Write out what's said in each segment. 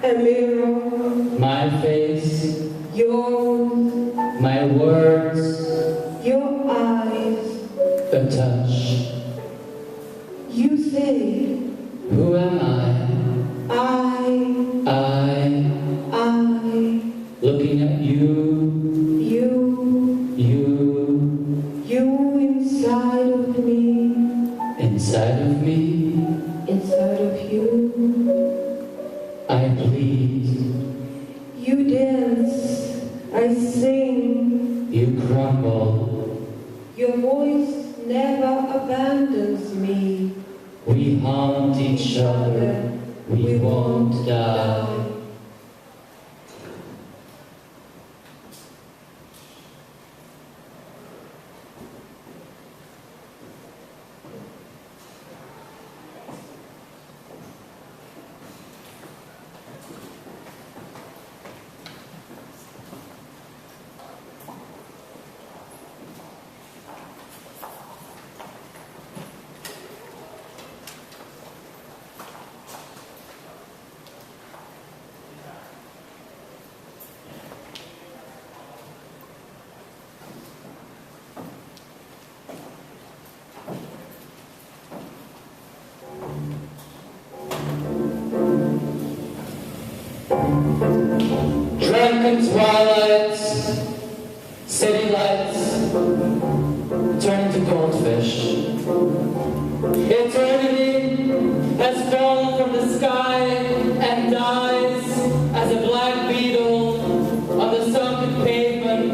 A mirror. My face. Yours. My words. Your eyes. A touch. You say. Who am I? Looking at you. You inside of me. Inside of me. Inside of you. I bleed. You dance. I sing. You crumble. Your voice never abandons me. We haunt each other. We won't die. Drunken twilights, city lights, turning to goldfish. Eternity has fallen from the sky and dies as a black beetle on the sunken pavement.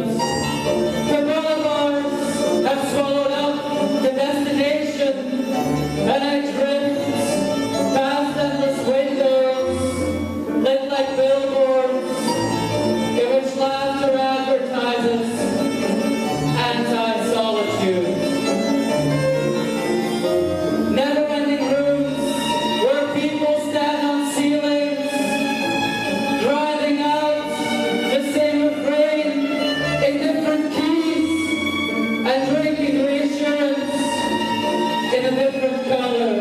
The boulevards have swallowed up the destination, and I drift past endless windows lit like billboards in which laughter advertises anti-solitude. Never-ending rooms where people stand on ceilings, grinding out the same refrain in different keys and drinking reassurance in a different color.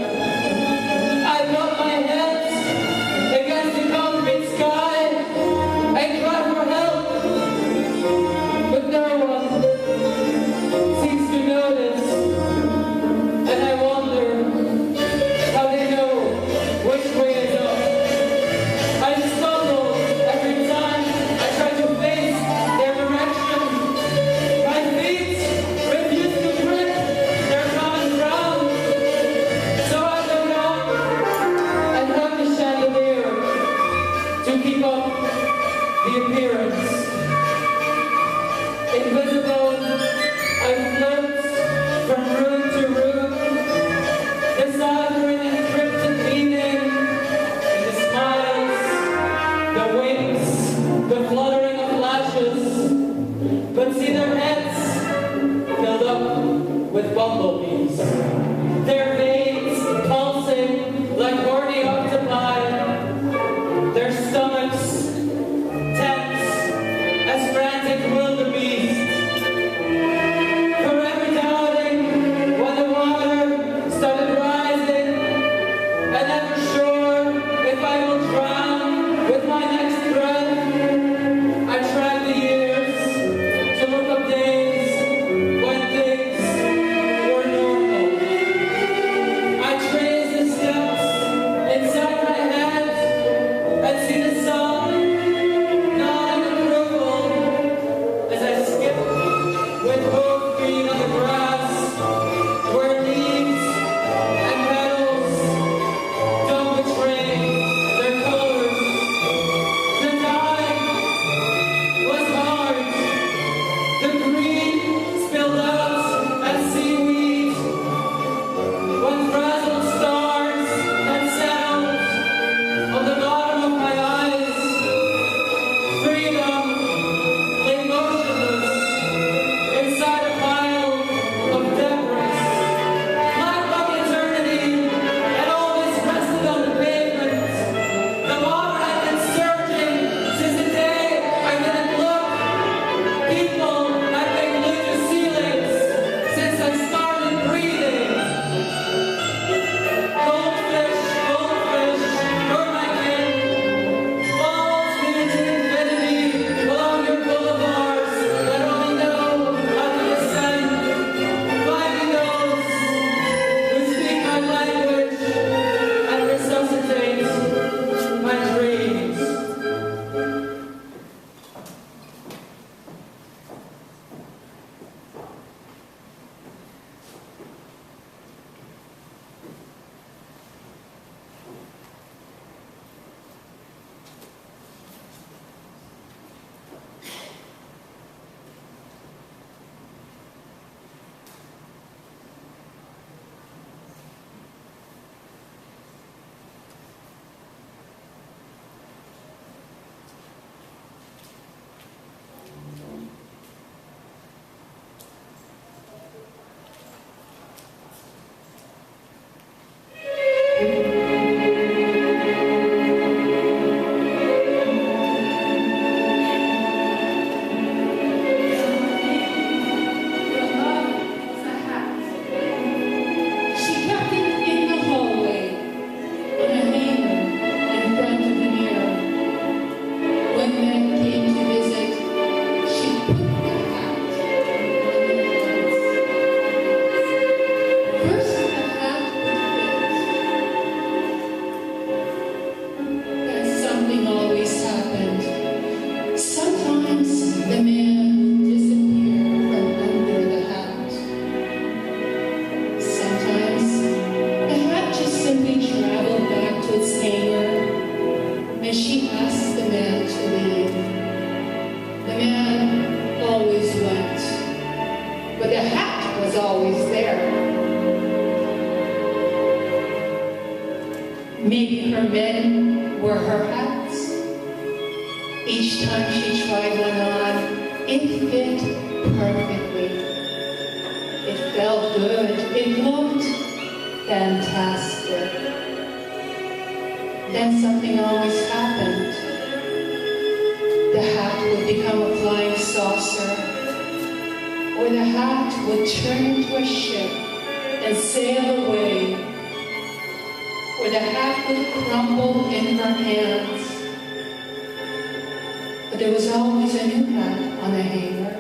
I got my head against the concrete sky and cry for help, but no one seems to notice, and I wonder how they know which way is up. I stumble every time I try to face their direction. My feet refuse to grip their common ground, so I go down and hug the chandelier to keep up the appearance. Invisible, I float from room to room, deciphering encrypted meaning in the smiles, the winks, the fluttering of lashes, but see their heads filled up with bumblebees, their veins pulsing like horny octopi, their stomachs tense her hats. Each time she tried one on, it fit perfectly. It felt good. It looked fantastic. Then something always happened. The hat would become a flying saucer, or the hat would turn into a ship and sail away, or the hat would crumble in her hands. But there was always a new hat on the hanger.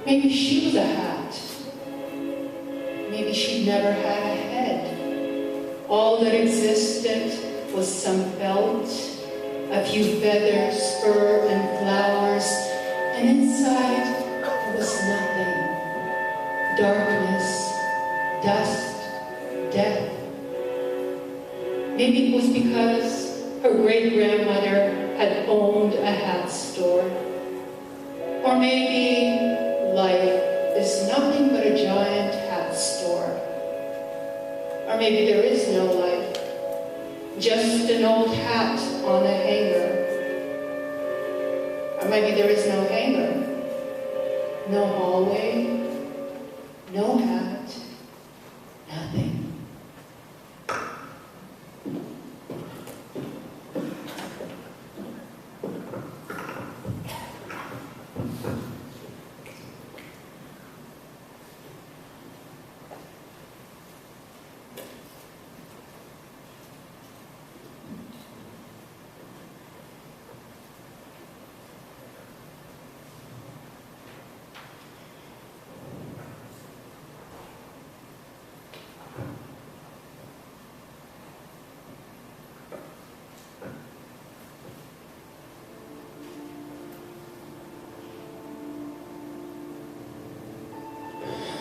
Maybe she was a hat. Maybe she never had a head. All that existed was some felt, a few feathers, fur, and flowers, and inside there was nothing. Darkness, dust, death. Maybe it was because her great-grandmother had owned a hat store. Or maybe life is nothing but a giant hat store. Or maybe there is no life, just an old hat on a hanger. Or maybe there is no hanger, no hallway, no hat, nothing.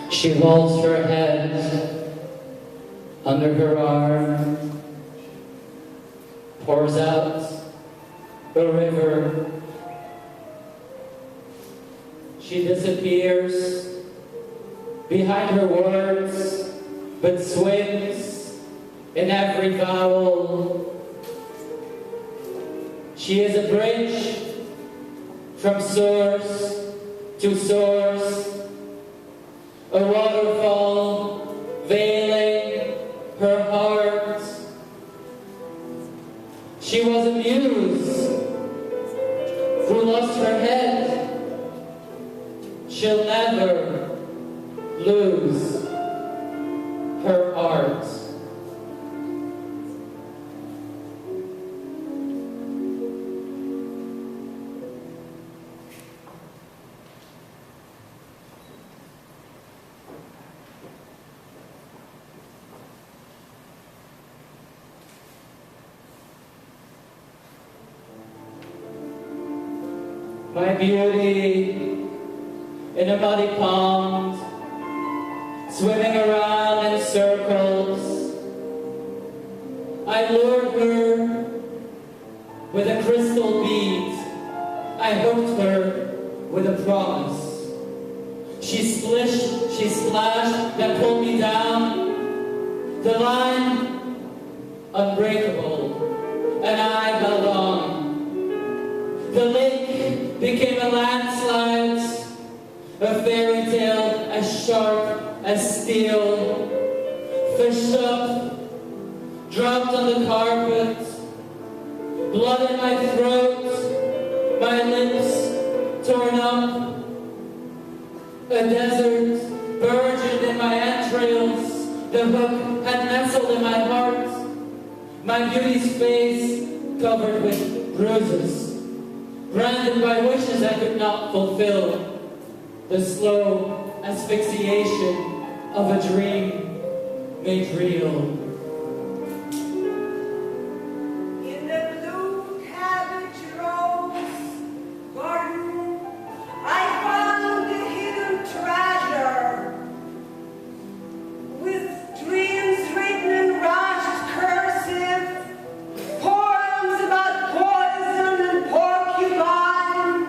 She holds her head under her arm, pours out a river. She disappears behind her words, but swims in every vowel. She is a bridge from source to source, a waterfall veiling her heart. She was a muse who lost her head. She'll never lose her art. My beauty in a muddy pond, swimming around in circles. I lured her with a crystal bead. I hooked her with a promise. She splished, she splashed, then pulled me down. The line, unbreakable, and I held on. The lake became a landslide, a fairy tale as sharp as steel. Fished up, dropped on the carpet, blood in my throat, my lips torn up. A desert burgeoned in my entrails, the hook had nestled in my heart. My beauty's face covered with bruises, branded by wishes I could not fulfill, the slow asphyxiation of a dream made real. In the blue cabbage rose garden, I found a hidden treasure with dreams written in rushed cursive, poems about poison and porcupine,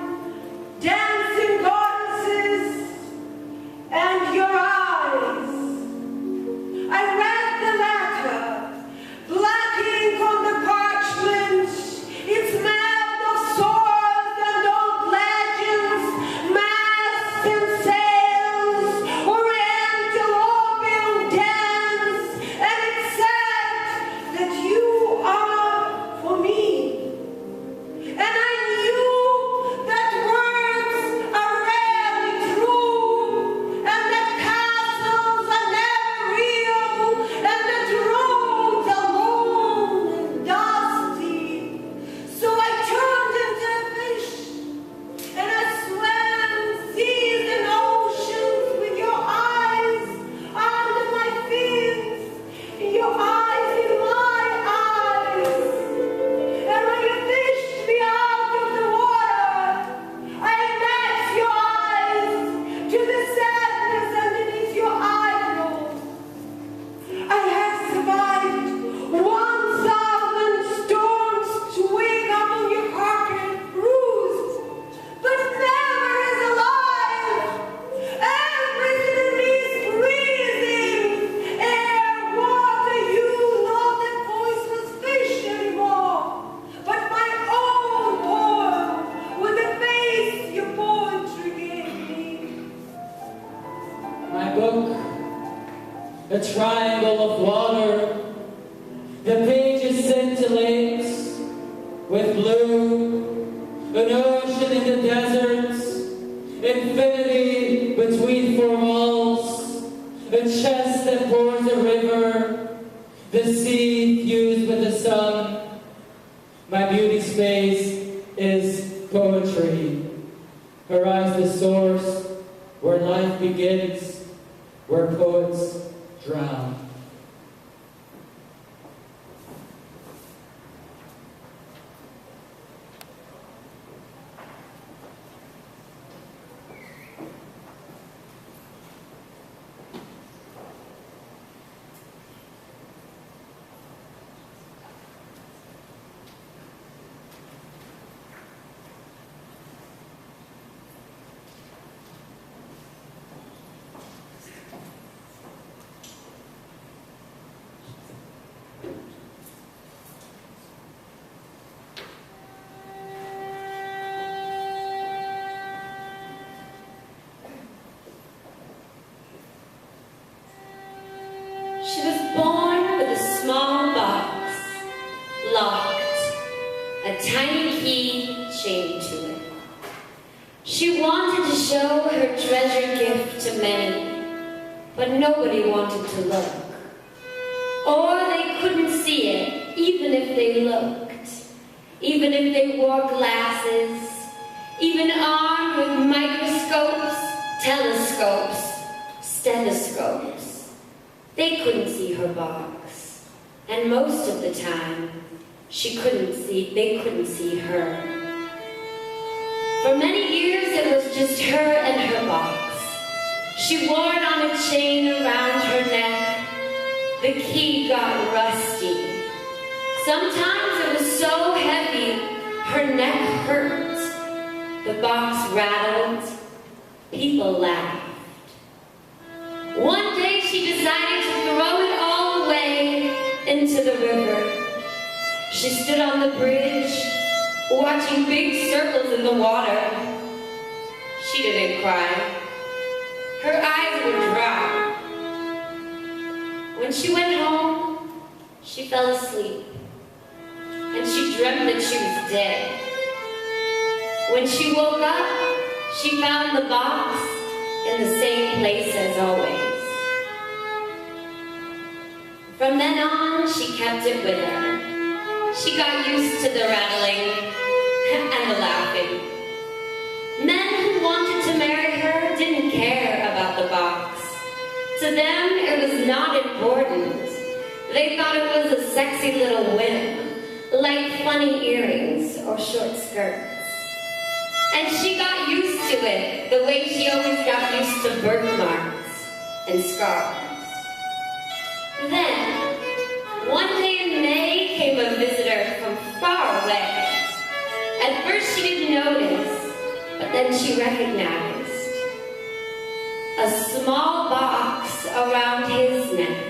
dancing goddesses, and your eyes. I read the letter a triangle of water. The pages scintillate with blue, an ocean in the deserts, infinity between four walls, a chest that pours a river, the sea fused with the sun. My beauty space is poetry. Her eyes the source, where life begins, where poets drown. She was born with a small box, locked, a tiny key chained to it. She wanted to show her treasure gift to many, but nobody wanted to look. Or they couldn't see it, even if they looked, even if they wore glasses, even armed with microscopes, telescopes, stethoscopes. They couldn't see her box, and most of the time, they couldn't see her. For many years, it was just her and her box. She wore it on a chain around her neck. The key got rusty. Sometimes it was so heavy, her neck hurt. The box rattled. People laughed. One day she decided to throw it all away into the river. She stood on the bridge, watching big circles in the water. She didn't cry. Her eyes were dry. When she went home, she fell asleep, and she dreamt that she was dead. When she woke up, she found the box in the same place as always. From then on, she kept it with her. She got used to the rattling and the laughing. Men who wanted to marry her didn't care about the box. To them, it was not important. They thought it was a sexy little whim, like funny earrings or short skirts. And she got used to it, the way she always got used to birthmarks and scars. Then, one day in May came a visitor from far away. At first she didn't notice, but then she recognized a small box around his neck.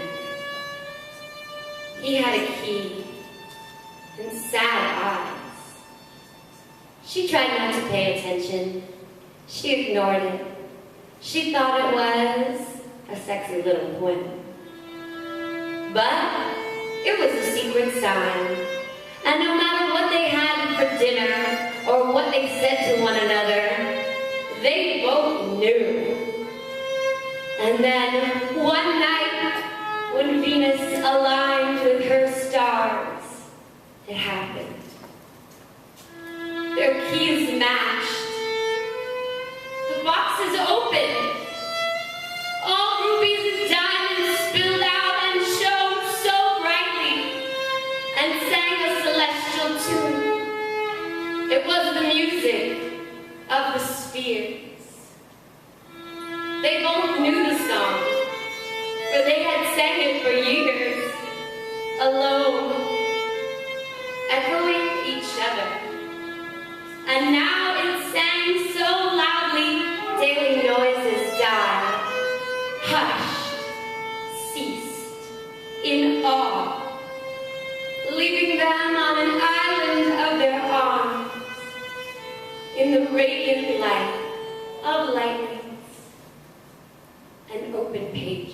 He had a key and sad eyes. She tried not to pay attention. She ignored it. She thought it was a sexy little whim. But it was a secret sign. And no matter what they had for dinner or what they said to one another, they both knew. And then one night, when Venus aligned with her stars, it happened. Their keys matched. The box is open. All rubies and diamonds spilled out and shone so brightly and sang a celestial tune. It was the music of the spheres. They both knew the song, for they had sang it for years, alone, echoing each other. And now it sang so loudly, daily noises died, hushed, ceased, in awe, leaving them on an island of their arms, in the radiant light of lightnings and open pages.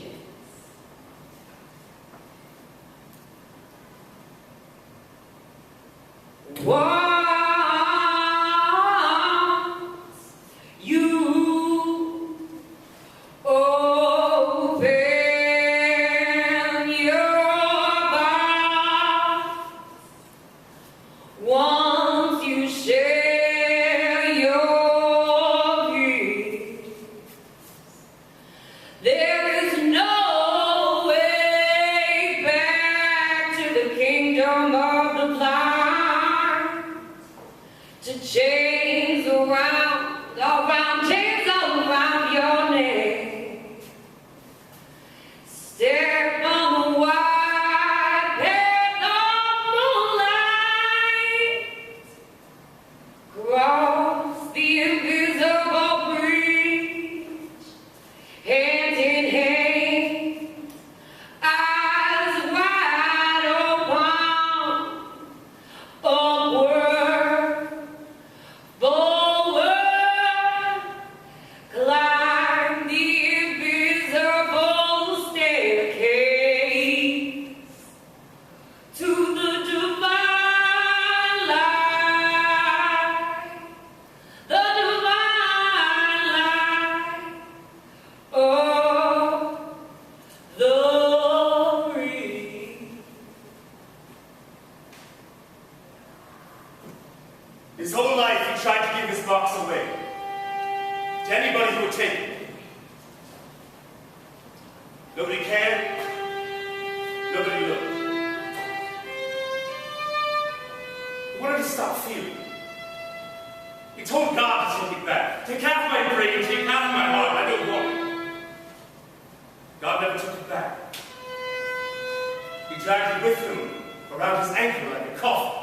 His whole life he tried to give his box away to anybody who would take it. Nobody cared. Nobody looked. He wanted to stop feeling. He told God to take it back. Take half my brain, take half my heart. I don't want it. God never took it back. He dragged it with him around his ankle like a coffin.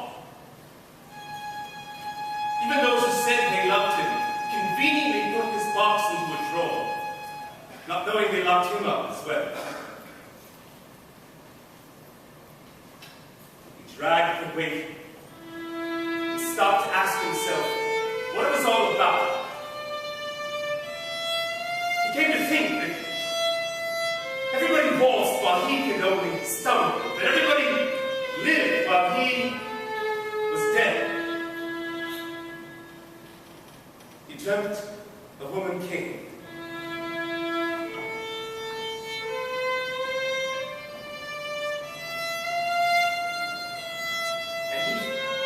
Even those who said they loved him conveniently put his box into a drawer, not knowing they locked him up as well. He dragged the weight and stopped to ask himself what it was all about. He came to think that everybody waltzed while he could only stumble, that everybody lived while he was dead. He dreamt a woman came. And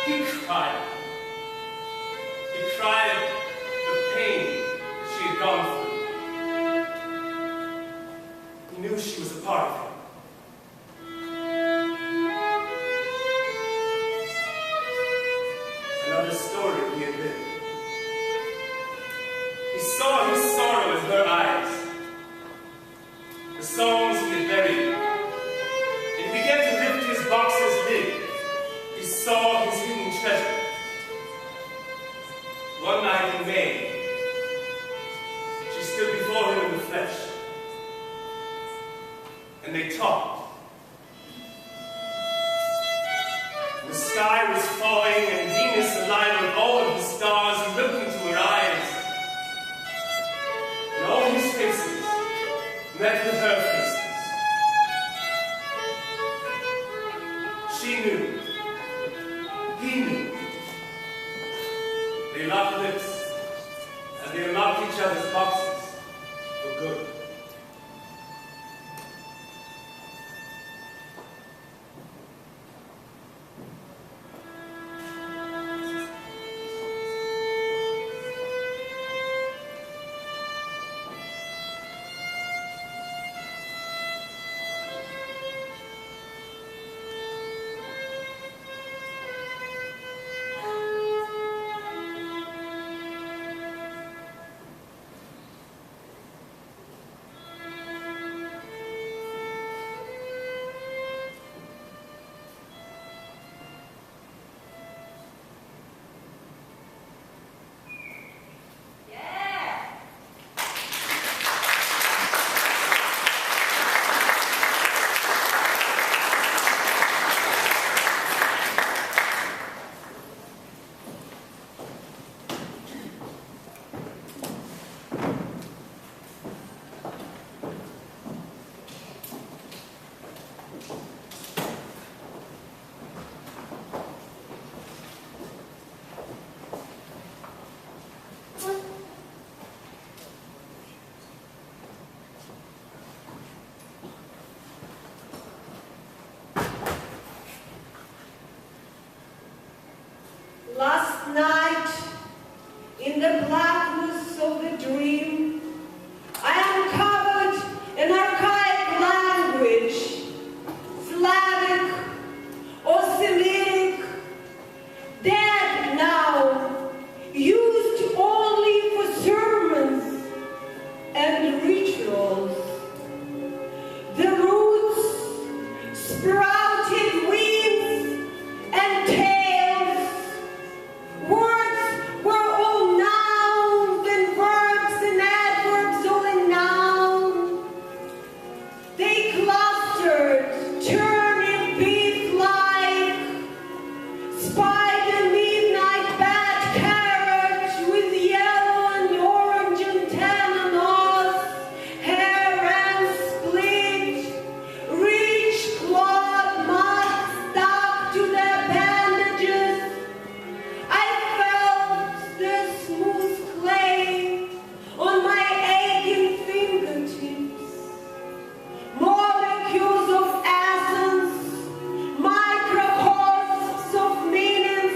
he cried. He cried at the pain that she had gone through. He knew she was a part of him. Another story he had lived. He saw his sorrow in her eyes, the songs he had buried, and he began to lift his box's lid. He saw his hidden treasure. One night in May, she stood before him in the flesh, and they talked. The sky was falling, and Venus aligned with all of the stars. He looked into her eyes. And all his faces met with her faces. She knew. He knew. They locked lips, and they unlocked each other's boxes for good. Last night, in the blackness of the dream, I uncovered an archaic language, Slavic or Semitic, dead now, used only for sermons and rituals. The roots sprouted wings and tails. Words were all nouns and verbs and adverbs all in noun. They clustered, turning beef-like, spied a midnight bat carrot with yellow and orange antennas, hair and split, rich cloth mud stuck to their bandages. I felt the smooth clay on my aching fingertips. Molecules of essence, microcosms of meanings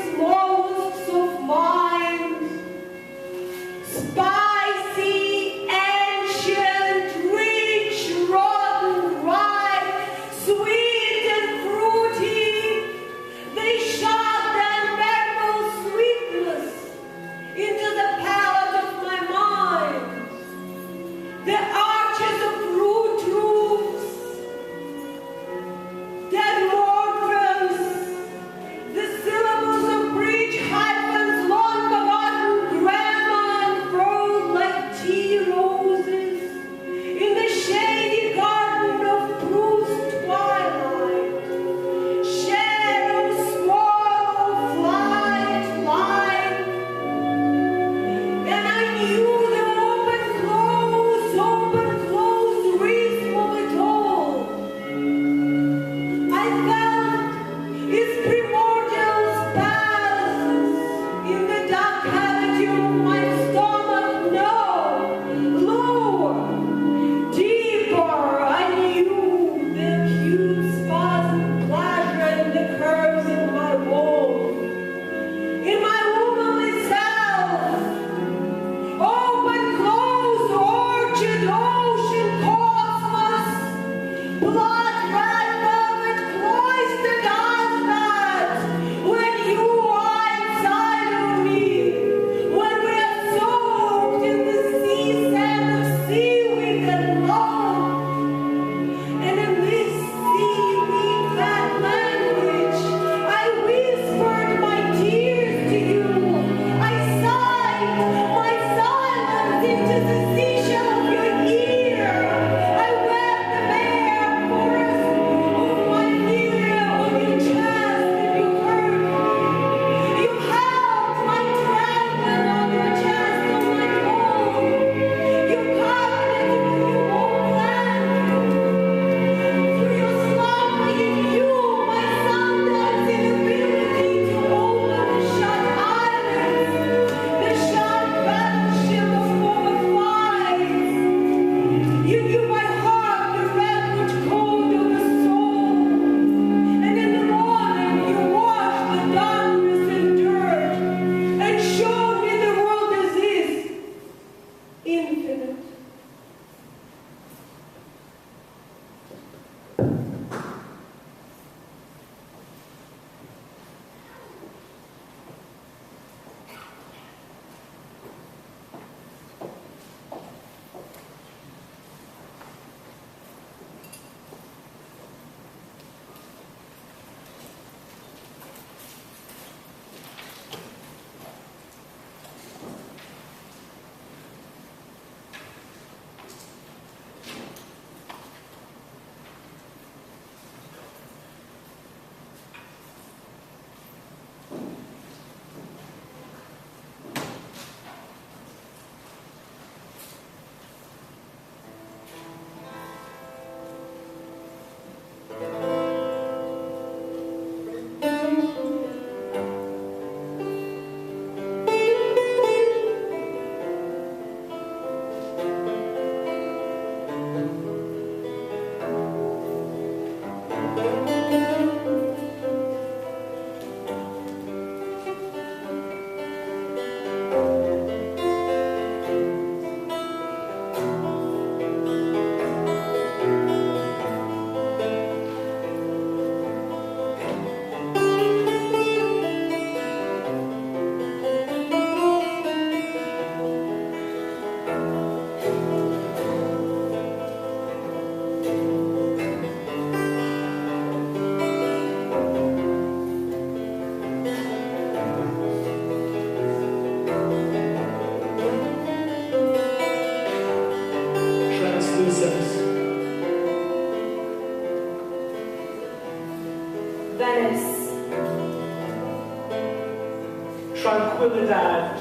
Tranquilidad.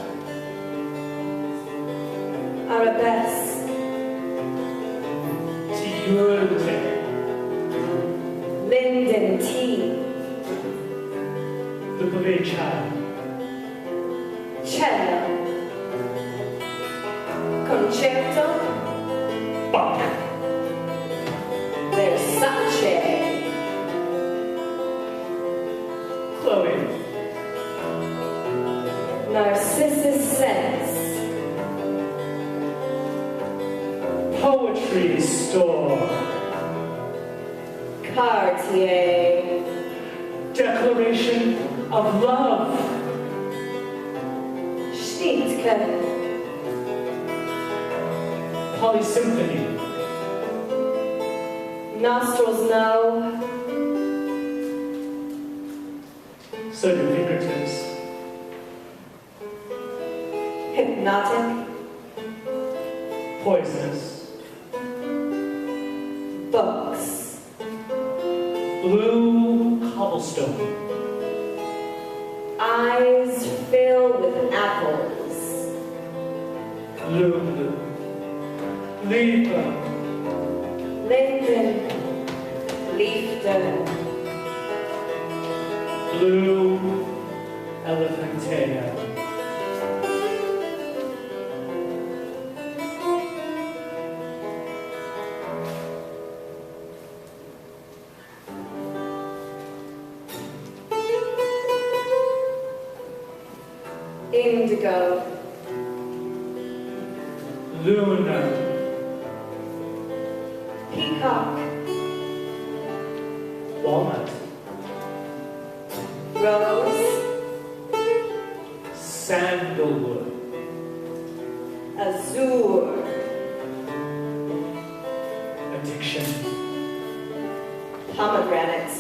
Arabesque. Tieurte. Linden tea. The Bavarian. Cello. Concerto. Bach. Versace. Chloe. Narcissus sense. Poetry store. Cartier. Declaration of love. Schnittke. Polysymphony. Nostrils know. So do fingertips. Hypnotic. Poisonous. Books. Blue cobblestone. Eyes filled with apples. Lulu. Liebe. Linden. Liefde. Blue elephantia. Indigo. Luna. Peacock. Walnut. Rose. Sandalwood. Azure. Addiction. Pomegranate.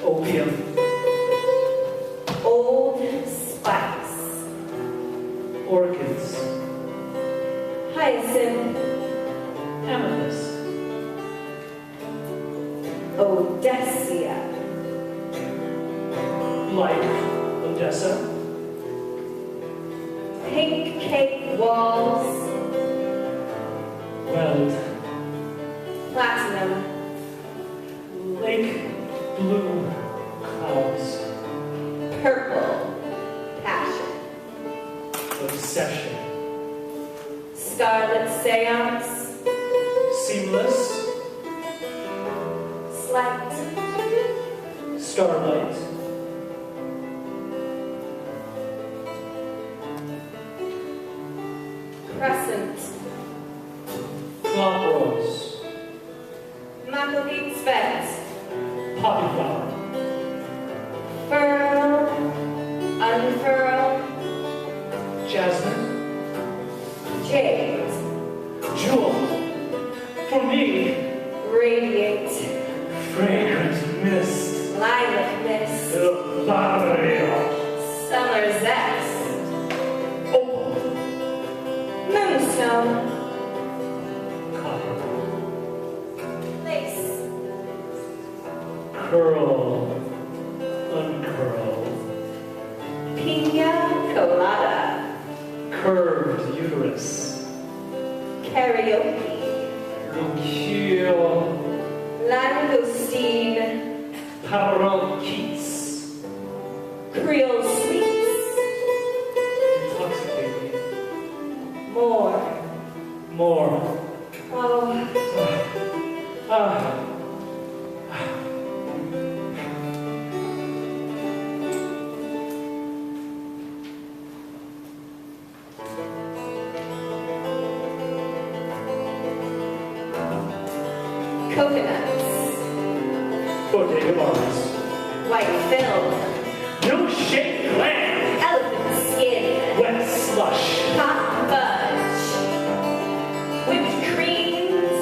Opium. Old Spice. Orchids. Hyacinth. Amethyst. Odessia. Like Odessa. Pink cake walls. Weld. Platinum. Lake blue clouds. Purple. Passion. Obsession. Scarlet seance. Seamless. Slight. Starlight. Crescent. Clock rose. Macleod Spence. Poppy flower. Furl. Unfurl. Jasmine. Jade. Jewel. For me. Radiate. Fragrant mist. Lilac mist. Barrio. Summer zest. Opal. Moonstone. Copper. Lace. Curl. Uncurl. Pina colada. Curved uterus. Karaoke. Lucille. Langoustine. Paroquets. Creole sweets. Intoxicating. More. More. Oh, Ah. coconuts. Bodega bars. White film. Milkshake glam. Elephant skin. Wet slush. Hot fudge. Whipped creams.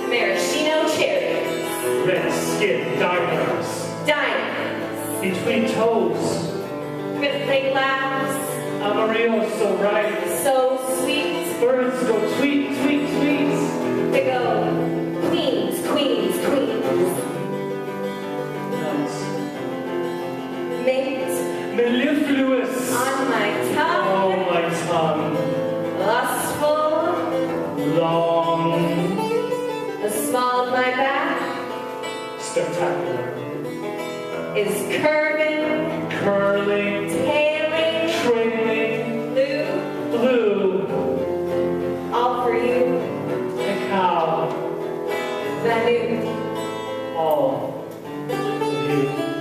Maraschino cherries. Red skin diners. Diamonds. Between toes. Birthday glass. Amarillo so right. So sweet. Birds go tweet, tweet, tweet. They go queens, queens, queens. Nuts. Mint. mellifluous. On my tongue. Oh, my tongue. Lustful. Long. The small of my back Spectacular. is curving. Curling. Tailing. Trailing. Blue. Blue. All for you. A cow. Vanu. All of you.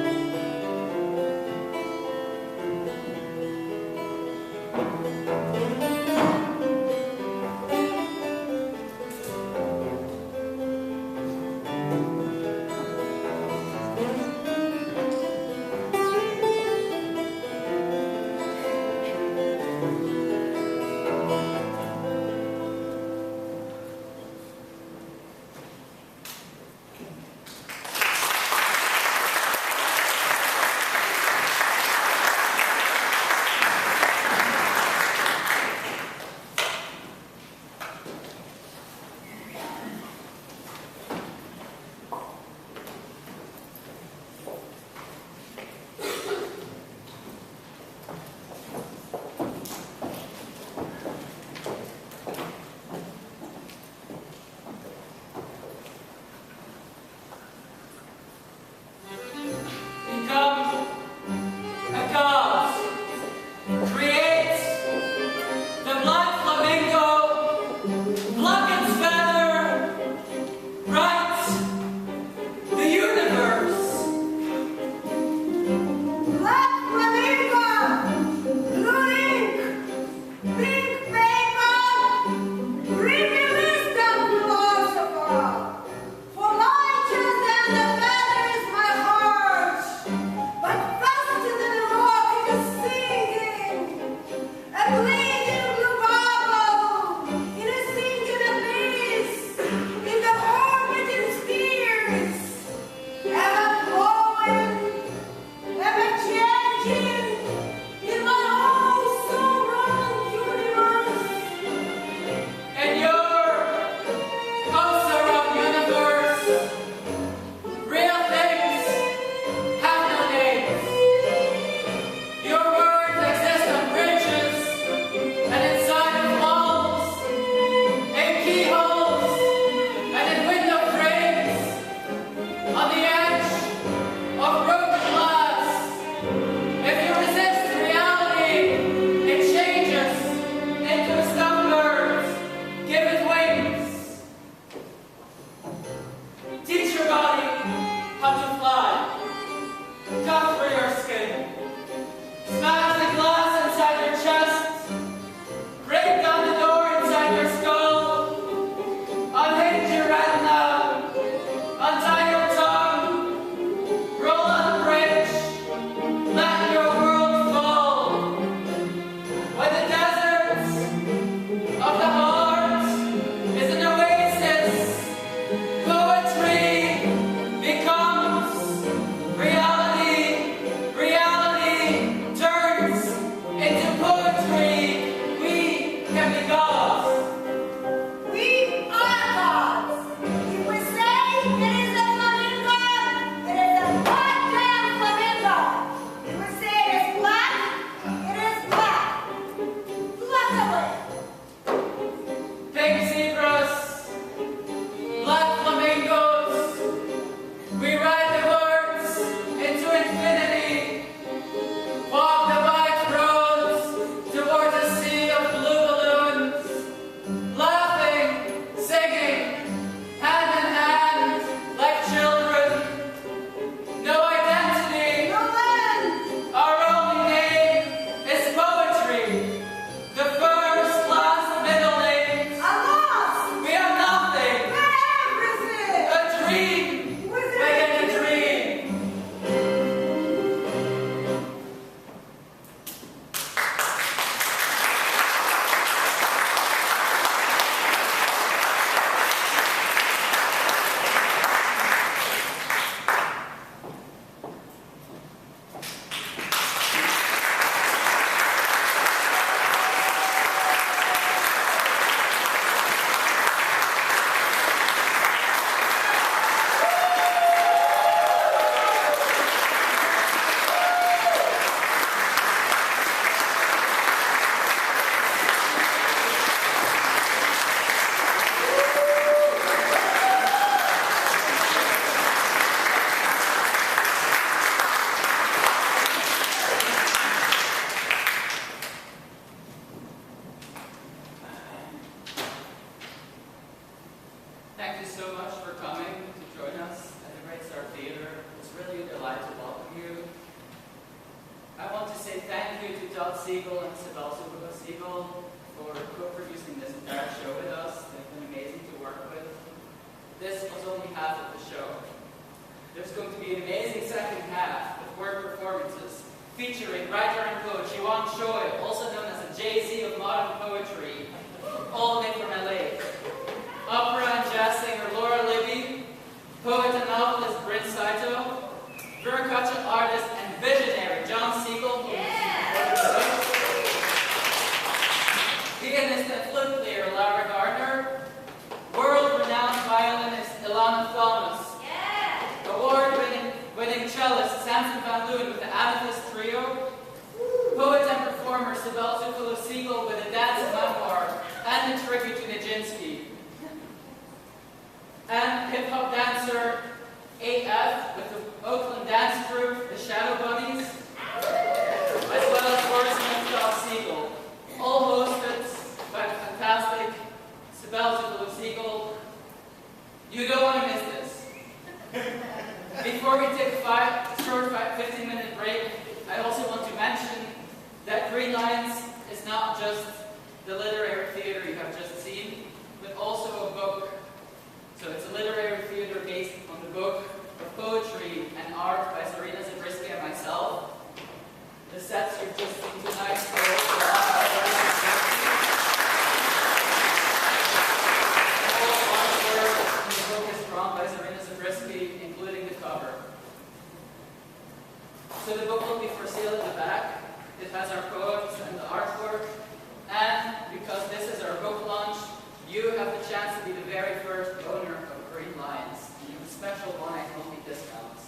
On the edge of broken glass, if you John Siegel and Sibel Siegel for co-producing this entire show with us. They've been amazing to work with. This was only half of the show. There's going to be an amazing second half with word performances featuring writer and poet Jiwan Choi, also known as the Jay-Z of modern poetry, all made from LA. Opera and jazz singer Laura Libby, poet and novelist Bryn Saito, Viracocha artist and visionary John Siegel, pianist and flute player Lara Gardner, world-renowned violinist Ilana Thomas, award-winning cellist Samson Van Loon with the Amethyst Trio, poet and performer Sibel Siegel with a dance memoir and a tribute to Nijinsky, and hip-hop dancer AF with the Oakland dance group The Shadow Bunnies, as well as wordsmith John Siegel, all hosted by the fantastic Sibel Siegel. You don't want to miss this. Before we take a short 15-minute break, I also want to mention that Green Lions is not just the literary theater you have just seen, but also a book. So it's a literary theater based on the book of poetry and art by Zarina Zabrisky and myself. The sets you've just seen tonight are also all artwork in the book is drawn by Zarina Zabrisky, including the cover. So the book will be for sale in the back. It has our poems and the artwork. And because this is our book launch, you have the chance to be the very first owner of Green Lions. And you have a special one-night only discounts.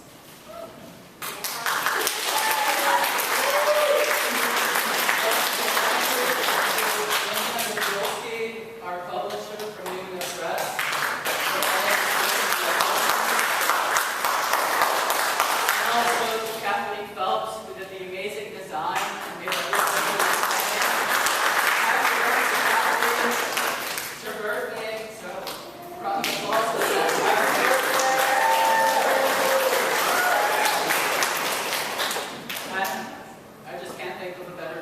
Our publisher from New York Press. And also Kathleen Phelps, who did the amazing design and made a it's her birthday, so round of applause for that. And I just can't think of a better